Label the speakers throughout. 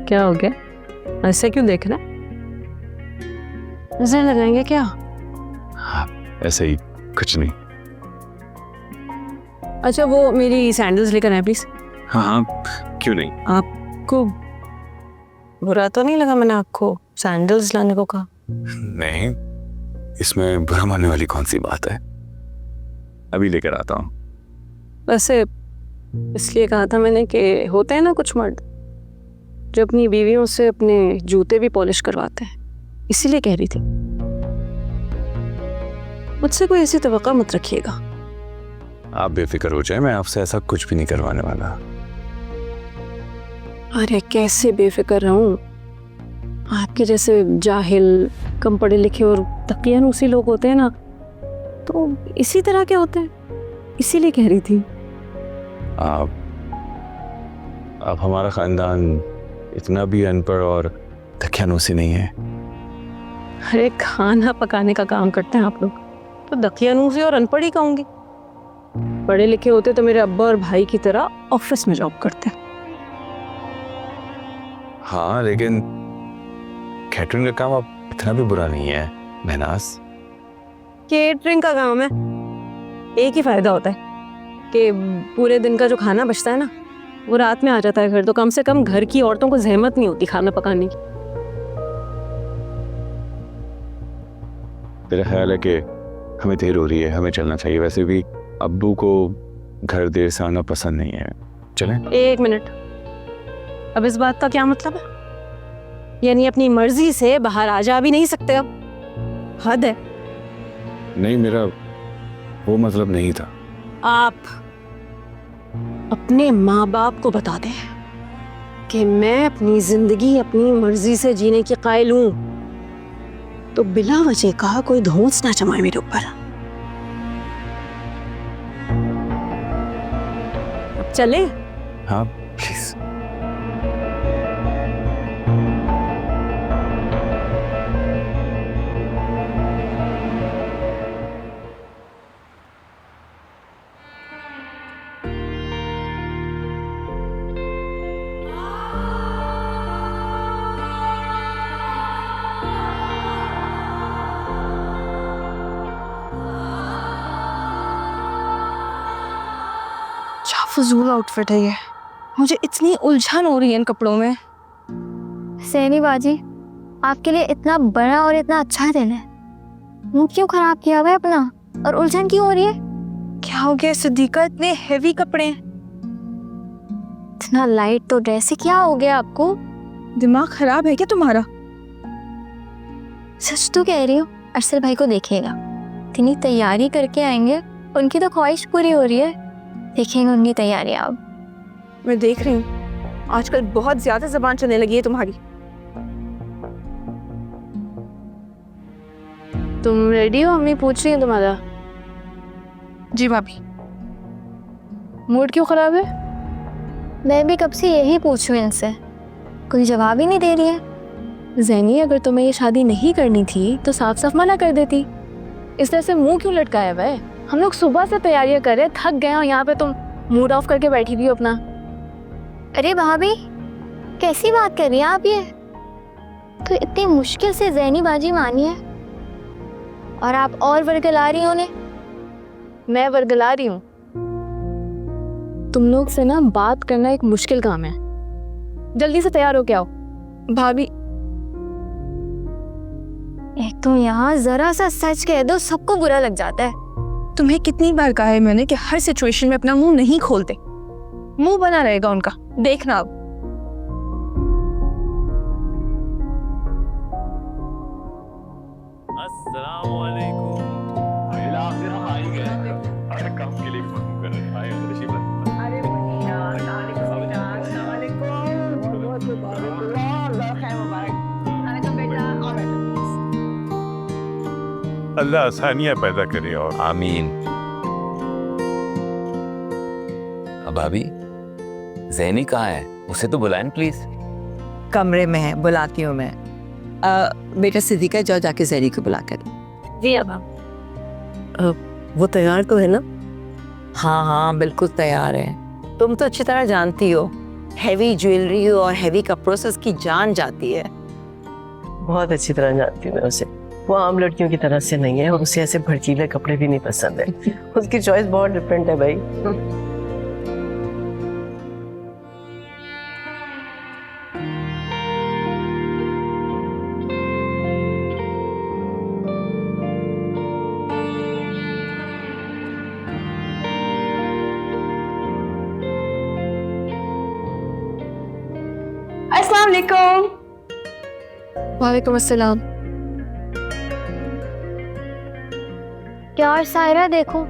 Speaker 1: क्या हो गया? ऐसे क्यों देख रहा है? नजर लगाएंगे क्या?
Speaker 2: ऐसे ही, कुछ नहीं।
Speaker 1: अच्छा, वो मेरी सैंडल्स लेकर आए प्लीज।
Speaker 2: हाँ हाँ, क्यों नहीं।
Speaker 1: आपको बुरा तो नहीं लगा मैंने आपको सैंडल्स लाने को कहा?
Speaker 2: नहीं, इसमें बुरा मानने वाली कौन सी बात है। अभी लेकर आता हूँ।
Speaker 1: वैसे इसलिए कहा था मैंने कि होते हैं ना कुछ मर्द जो अपनी बीवियों से अपने जूते भी पॉलिश करवाते हैं, इसीलिए कह रही थी। मुझसे कोई ऐसी तवक्का मत रखिएगा।
Speaker 2: आप बेफिक्र हो जाए, मैं आपसे ऐसा कुछ भी नहीं करवाने वाला।
Speaker 1: अरे कैसे बेफिक्र रहूं? आपके जैसे जाहिल, कम पढ़े लिखे और तकियानुसी लोग होते हैं ना, तो इसी तरह के होते हैं, इसीलिए कह रही थी।
Speaker 2: आप हमारा खानदान इतना भी अनपढ़ और तकियानुसी नहीं है।
Speaker 1: अरे खाना पकाने का काम करते हैं आप लोग, तो दकियानूसी और अनपढ़ ही कहूंगी। पढ़े लिखे होते तो मेरे अब्बा और भाई की तरह ऑफिस में जॉब करते।
Speaker 2: हाँ, लेकिन कैटरिंग का काम अब इतना भी बुरा नहीं है महनाज।
Speaker 1: केटरिंग का काम है, एक ही फायदा होता है कि पूरे दिन का जो खाना बचता है ना, वो रात में आ जाता है घर, तो कम से कम घर की औरतों को जहमत नहीं होती खाना पकाने की।
Speaker 2: मेरा ख्याल है कि हमें देर हो रही है, हमें चलना चाहिए। वैसे भी अब्बू को घर देर से आना पसंद नहीं है। चलें?
Speaker 1: एक मिनट, अब इस बात का क्या मतलब है? यानी अपनी मर्जी से बाहर आ जा भी नहीं सकते अब? हद है।
Speaker 2: नहीं, मेरा वो मतलब नहीं था।
Speaker 1: आप अपने माँ बाप को बता दें कि मैं अपनी जिंदगी अपनी मर्जी से जीने की कायल हूं, तो बिला वजह का कोई धौंस ना जमाए मेरे ऊपर। अब चले?
Speaker 2: हाँ प्लीज।
Speaker 3: क्या फजूल आउटफिट है ये, मुझे इतनी उलझन हो रही है इन कपड़ों में।
Speaker 4: सैनी बाजी, आपके लिए इतना बड़ा और इतना अच्छा दिन है, मुंह क्यों खराब किया हुआ है अपना, और उलझन क्यों हो रही है?
Speaker 3: क्या हो गया सिद्दीका, इतने हेवी कपड़े हैं।
Speaker 4: इतना लाइट तो ड्रेस है, क्या हो गया आपको?
Speaker 3: दिमाग खराब है क्या तुम्हारा?
Speaker 4: सच तो कह रही हूँ, अरसल भाई को देखिएगा, इतनी तैयारी करके आएंगे, उनकी तो ख्वाहिश पूरी हो रही है, देखेंगे उनकी तैयारी आप।
Speaker 3: मैं देख रही हूँ आजकल बहुत ज्यादा जबान चलने लगी है तुम्हारी।
Speaker 1: तुम रेडी हो? अम्मी पूछ रही है तुम्हारा।
Speaker 3: जी भाभी।
Speaker 1: मूड क्यों खराब है?
Speaker 4: मैं भी कब से यही पूछूं इनसे, कोई जवाब ही नहीं दे रही है।
Speaker 1: ज़ैनी, अगर तुम्हें ये शादी नहीं करनी थी तो साफ साफ मना कर देती। इस तरह से मुंह क्यों लटकाया हुआ है? हम लोग सुबह से तैयारियां कर रहे हैं, थक गए, और यहाँ पे तुम मूड ऑफ करके बैठी हुई हो अपना।
Speaker 4: अरे भाभी, कैसी बात कर रही हैं आप? ये तो इतनी मुश्किल से ज़ैनी बाजी मानी है, और आप और वर्गला रही हो उन्हें।
Speaker 1: मैं वर्गला रही हूँ? तुम लोग से ना बात करना एक मुश्किल काम है। जल्दी से तैयार हो के आओ।
Speaker 3: भाभी,
Speaker 4: एक तो यहाँ जरा सा सच कह दो सबको बुरा लग जाता है।
Speaker 3: तुम्हें कितनी बार कहा है मैंने कि हर सिचुएशन में अपना मुंह नहीं खोलते, मुंह बना रहेगा उनका, देखना अब।
Speaker 5: अल्लाह आसानियां पैदा करे और
Speaker 2: आमीन।
Speaker 5: भाभी ज़ैनी कहाँ है? उसे तो बुलाएं प्लीज।
Speaker 6: कमरे में है, बुलाती हूँ मैं। बेटा सिद्दीका, जाओ जाके ज़ैनी को बुला कर।
Speaker 1: जी अब
Speaker 6: वो तैयार तो है ना? हाँ हाँ बिल्कुल तैयार है। तुम तो अच्छी तरह जानती हो, हैवी ज्वेलरी और हैवी कपड़ों से उसकी जान जाती है।
Speaker 7: बहुत अच्छी तरह जानती हूँ मैं उसे। वो आम लड़कियों की तरह से नहीं है और उसे ऐसे भड़कीले कपड़े भी नहीं पसंद है। उसकी चॉइस बहुत डिफरेंट है भाई।
Speaker 3: अस्सलाम वालेकुम। वालेकुम अस्सलाम।
Speaker 4: यार सायरा देखो,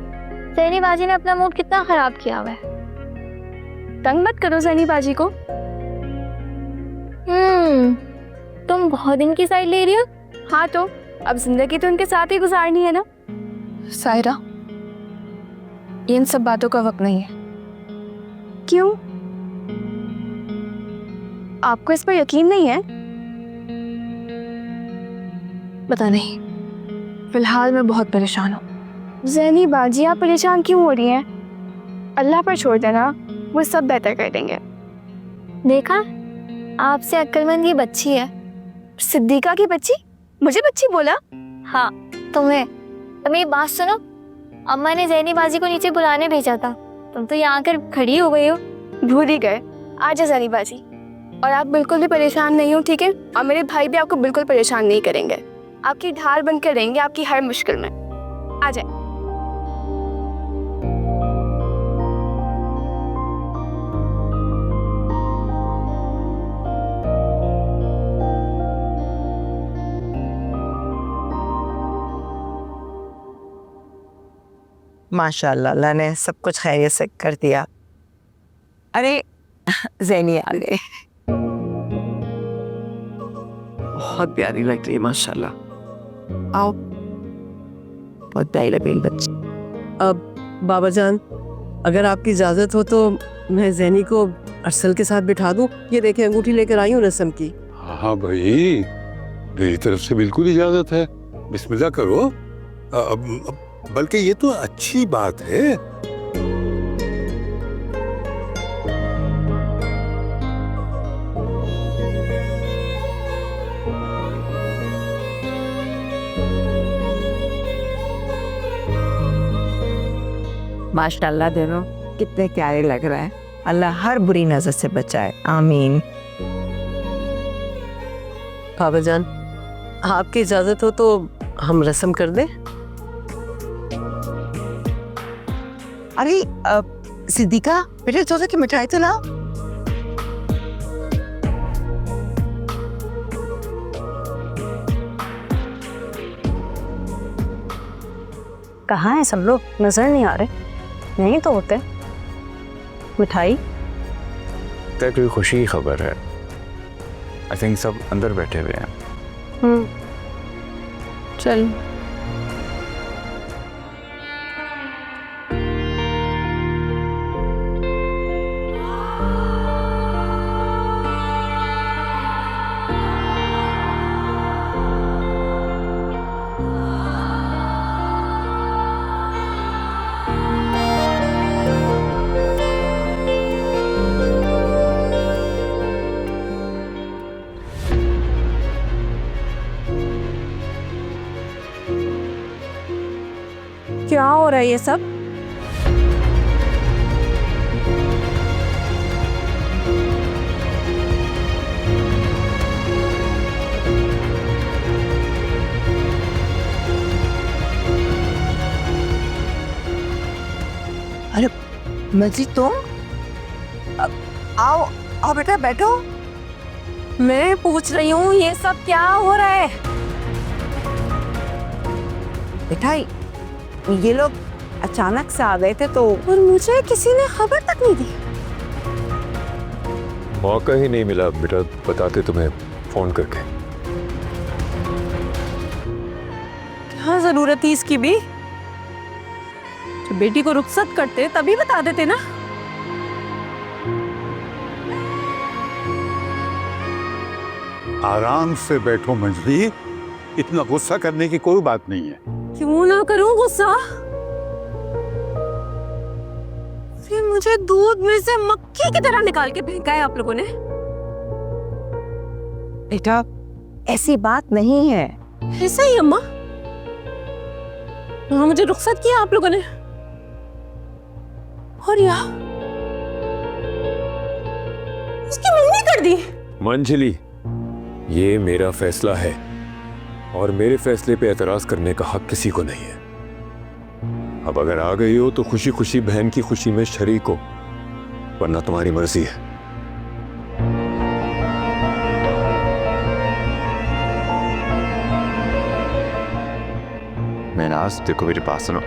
Speaker 4: ज़ैनी बाजी ने अपना मूड कितना खराब किया हुआ है।
Speaker 3: तंग मत करो ज़ैनी बाजी को।
Speaker 4: तुम बहुत दिन की साइड ले रही हो।
Speaker 3: हाँ तो अब जिंदगी तो उनके साथ ही गुजारनी है ना। सायरा, ये इन सब बातों का वक्त नहीं है। क्यों? आपको इस पर यकीन नहीं है? पता नहीं, फिलहाल मैं बहुत परेशान हूँ। ज़ैनी बाजी, आप परेशान क्यों हो रही हैं? अल्लाह पर छोड़ देना, वो सब बेहतर कर देंगे।
Speaker 4: देखा, आपसे अक्लमंद ये बच्ची है।
Speaker 3: सिद्दीका की बच्ची? मुझे बच्ची बोला?
Speaker 4: हाँ तुम्हें। तुम ये बात सुनो, अम्मा ने ज़ैनी बाजी को नीचे बुलाने भेजा था, तुम तो यहाँ आकर खड़ी हो गई हो।
Speaker 3: भूल ही गए। आ जाओ ज़ैनी बाजी। और आप बिल्कुल भी परेशान नहीं हो, ठीक है? और मेरे भाई भी आपको बिल्कुल परेशान नहीं करेंगे। आपकी ढाल बनकर रहेंगे आपकी हर मुश्किल में। आ जाए।
Speaker 6: माशाल्लाह, अल्लाह ने सब कुछ खैरियत से कर दिया। अरे ज़ैनी आ गए।
Speaker 7: बहुत प्यारी लग रही है माशाल्लाह।
Speaker 6: आओ, बहुत प्यारी लग रही बच्ची।
Speaker 7: अब बाबा जान, अगर आपकी इजाजत हो तो मैं ज़ैनी को अरसल के साथ बिठा दूं। ये देखें, अंगूठी लेकर आई हूँ रस्म की।
Speaker 8: हाँ भाई, मेरी तरफ से बिल्कुल इजाजत है। बिस्मिल्लाह करो। बल्कि ये तो अच्छी बात है।
Speaker 6: माशाल्लाह दोनों कितने प्यारे लग रहे हैं। अल्लाह हर बुरी नजर से बचाए, आमीन।
Speaker 7: बाबा जान, आपकी इजाजत हो तो हम रस्म कर दें।
Speaker 6: अरे सिद्दीका, बेटे सोचा कि मिठाई तो लाओ।
Speaker 1: कहाँ है सब लोग? नजर नहीं आ रहे। नहीं तो होते। मिठाई
Speaker 2: तक कोई खुशी की खबर है। आई थिंक सब अंदर बैठे हुए हैं।
Speaker 3: चल। क्या हो रहा है ये सब?
Speaker 6: अरे मजीद, तुम आओ आओ बेटा, बैठो।
Speaker 3: मैं पूछ रही हूँ ये सब क्या हो रहा है?
Speaker 6: बेटा, ये लोग अचानक से आ गए थे तो।
Speaker 3: और मुझे किसी ने खबर तक नहीं दी।
Speaker 8: मौका ही नहीं मिला बेटा, बताते तुम्हें फोन करके।
Speaker 3: क्या जरूरत थी इसकी भी? जब बेटी को रुखसत करते तभी बता देते ना।
Speaker 8: आराम से बैठो मंजरी, इतना गुस्सा करने की कोई बात नहीं है।
Speaker 1: क्यों ना करूं गुस्सा? फिर मुझे दूध में से मक्खी की तरह निकाल के फेंका है आप लोगों ने।
Speaker 6: बेटा ऐसी बात नहीं है।
Speaker 1: ऐसा ही अम्मा? हाँ, मुझे रुखसत किया आप लोगों ने। और या उसकी मम्मी कर दी।
Speaker 9: मंजली, ये मेरा फैसला है और मेरे फैसले पे एतराज करने का हक किसी को नहीं है। अब अगर आ गई हो तो खुशी खुशी बहन की खुशी में शरीक हो, वरना तुम्हारी मर्जी है।
Speaker 2: मैं नाज, देखो मेरी बात सुनो।